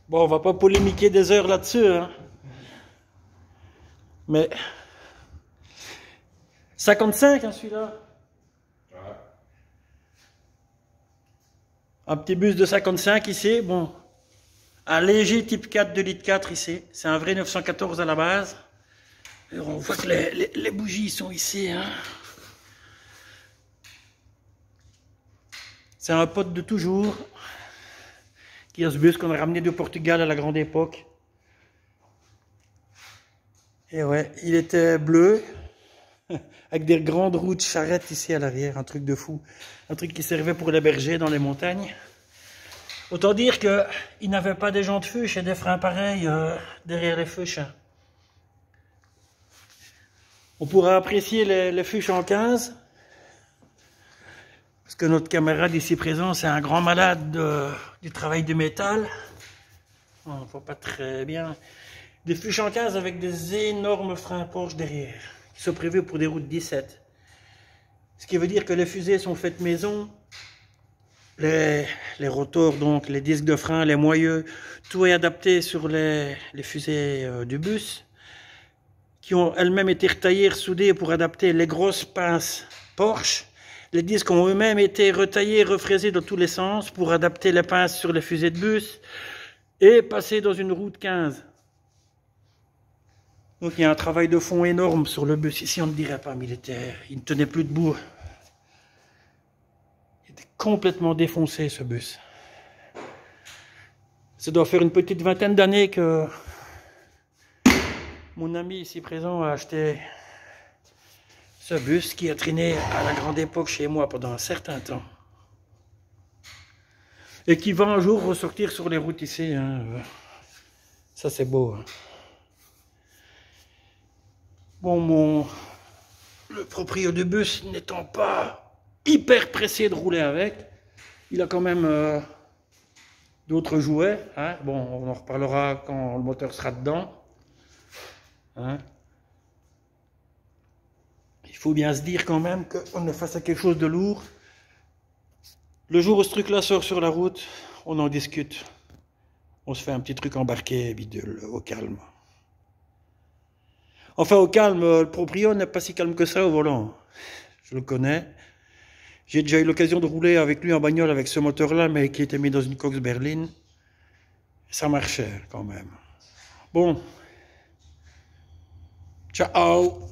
Bon, on va pas polémiquer des heures là-dessus, hein. Mais 55, hein, celui-là. Ouais. Un petit bus de 55 ici, bon. Un léger type 4 de litre 4 ici. C'est un vrai 914 à la base. Et on voit que les bougies sont ici, hein. C'est un pote de toujours. Qui a ce bus qu'on a ramené du Portugal à la grande époque. Et ouais, il était bleu. Avec des grandes roues de charrette ici à l'arrière, un truc de fou. Un truc qui servait pour les bergers dans les montagnes. Autant dire qu'il n'avait pas des jantes fuches et des freins pareils derrière les fuches. On pourra apprécier les fuches en 15. Parce que notre camarade ici présent, c'est un grand malade du travail du métal. On ne voit pas très bien. Des fuches en 15 avec des énormes freins Porsche derrière. Qui sont prévus pour des routes 17. Ce qui veut dire que les fusées sont faites maison. Les rotors, donc les disques de frein, les moyeux, tout est adapté sur les fusées du bus. Qui ont elles-mêmes été retaillées, soudées pour adapter les grosses pinces Porsche. Les disques ont eux-mêmes été retaillés, refraisés dans tous les sens pour adapter les pinces sur les fusées de bus et passer dans une route 15. Donc il y a un travail de fond énorme sur le bus. Ici on ne dirait pas, mais il ne tenait plus debout. Il était complètement défoncé ce bus. Ça doit faire une petite vingtaine d'années que mon ami ici présent a acheté ce bus qui a traîné à la grande époque chez moi pendant un certain temps. Et qui va un jour ressortir sur les routes ici. Hein. Ça c'est beau. Hein. Bon, le propriétaire du bus n'étant pas hyper pressé de rouler avec, il a quand même d'autres jouets. Hein. Bon, on en reparlera quand le moteur sera dedans. Hein. Il faut bien se dire quand même qu'on est face à quelque chose de lourd. Le jour où ce truc-là sort sur la route, on en discute. On se fait un petit truc embarqué, bidule, au calme. Enfin, au calme, le proprio n'est pas si calme que ça au volant. Je le connais. J'ai déjà eu l'occasion de rouler avec lui en bagnole avec ce moteur-là, mais qui était mis dans une Cox berline. Ça marchait quand même. Bon. Ciao.